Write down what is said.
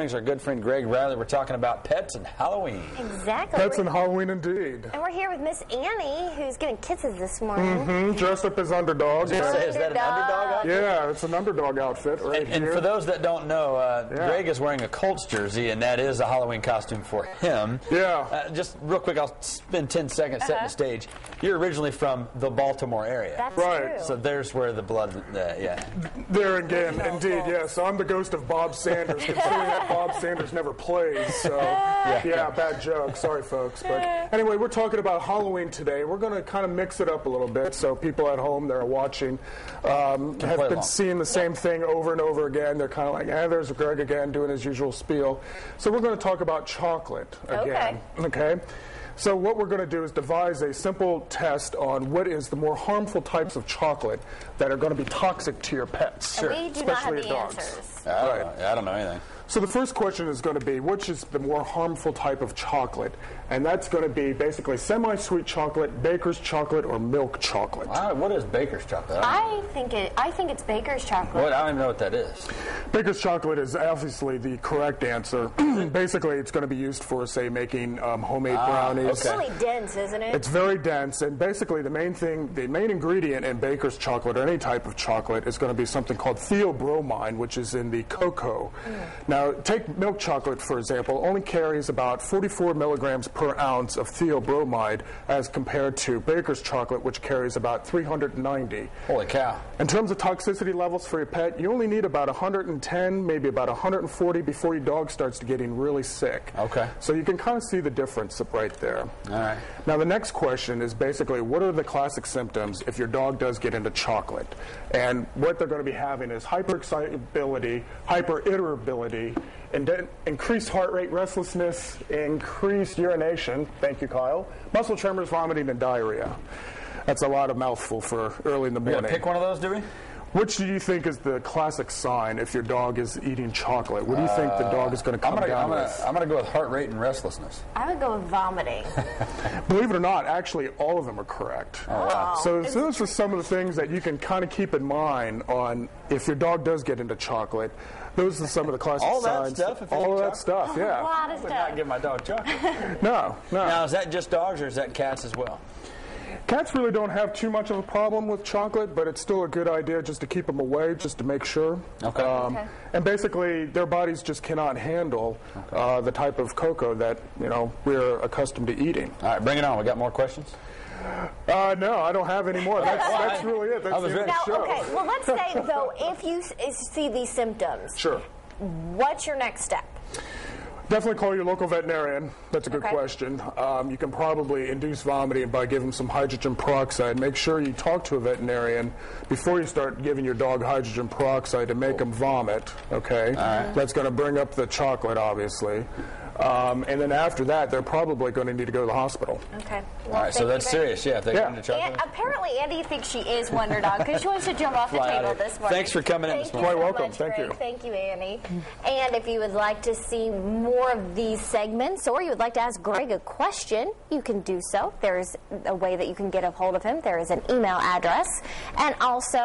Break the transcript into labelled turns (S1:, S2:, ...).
S1: Our good friend Greg Riley. We're talking about pets and Halloween.
S2: Exactly.
S3: Pets and Halloween, indeed.
S2: And we're here with Miss Annie, who's getting kisses this morning.
S3: Dressed up as underdog.
S1: Is that an underdog outfit?
S3: Yeah, it's an underdog outfit right here.
S1: And for those that don't know, Greg is wearing a Colts jersey, and that is a Halloween costume for him.
S3: Yeah.
S1: Just real quick, I'll spend 10 seconds setting the stage. You're originally from the Baltimore area.
S2: That's
S3: right.
S2: true.
S1: So there's where the blood,
S3: There again, indeed, yes. So I'm the ghost of Bob Sanders, considering that Bob Sanders never plays. So, yeah, bad joke. Sorry, folks. But anyway, we're talking about Halloween today. We're going to kind of mix it up a little bit so people at home that are watching have been seeing the same thing over and over again. They're kind of like, there's Greg again doing his usual spiel. So we're going to talk about chocolate again. Okay? So what we're going to do is devise a simple test on what is the more harmful types of chocolate that are going to be toxic to your pets.
S2: And we do not have
S3: especially
S2: the
S3: your dogs.
S2: answers.
S1: I don't know anything.
S3: So the first question is going to be, which is the more harmful type of chocolate? And that's going to be basically semi-sweet chocolate, baker's chocolate, or milk chocolate.
S1: What is baker's chocolate?
S2: I think it's baker's chocolate.
S1: What? I don't even know what that is.
S3: Baker's chocolate is obviously the correct answer. Basically, it's going to be used for, say, making homemade brownies.
S2: It's really dense, isn't it?
S3: It's very dense, and basically the main ingredient in baker's chocolate or any type of chocolate is going to be something called theobromine, which is in the cocoa. Now, take milk chocolate, for example, only carries about 44 milligrams per ounce of theobromide as compared to baker's chocolate, which carries about 390.
S1: Holy cow.
S3: In terms of toxicity levels for your pet, you only need about 110, maybe about 140 before your dog starts getting really sick.
S1: Okay.
S3: So you can kind of see the difference right there.
S1: All right.
S3: Now, the next question is basically, what are the classic symptoms if your dog does get into chocolate? And what they're going to be having is hyperexcitability, hyperirritability, and then increased heart rate, restlessness, increased urination, thank you, Kyle, muscle tremors, vomiting, and diarrhea. That's a lot of mouthful for early in the morning.
S1: We gotta pick one of those, do we?
S3: Which do you think is the classic sign if your dog is eating chocolate? What do you think the dog is going to come down with?
S1: I'm going to go with heart rate and restlessness.
S2: I would go with vomiting.
S3: Believe it or not, actually, all of them are correct.
S1: Oh, wow.
S3: So those are some of the things that you can kind of keep in mind on if your dog does get into chocolate. Those are some of the classic signs. All of that stuff, yeah.
S2: A lot of
S1: I would
S2: stuff.
S1: not give my dog chocolate.
S3: No.
S1: Now, is that just dogs or is that cats as well?
S3: Cats really don't have too much of a problem with chocolate, but it's still a good idea just to keep them away, just to make sure.
S1: Okay.
S3: And basically, their bodies just cannot handle the type of cocoa that we're accustomed to eating.
S1: All right, bring it on. We got more questions?
S3: No, I don't have any more. That's really it. That's the end of the show.
S2: Okay, well, let's say, though, if you see these symptoms,
S3: Sure.
S2: What's your next step?
S3: Definitely call your local veterinarian. That's a good question. You can probably induce vomiting by giving them some hydrogen peroxide. Make sure you talk to a veterinarian before you start giving your dog hydrogen peroxide to make them vomit, okay?
S1: All right.
S3: That's going to bring up the chocolate, obviously. And then after that, they're probably going to need to go to the hospital.
S2: Okay.
S1: Well, all right, so that's serious, if they get into chocolate.
S2: And apparently, Andy thinks she is Wonder Dog because she wants to jump off the table this morning.
S1: Thanks for coming in this morning.
S3: Quite welcome.
S2: Thank you. Thank you, Annie. And if you would like to see more of these segments or you would like to ask Greg a question, you can do so. There's a way that you can get a hold of him. There is an email address. And also,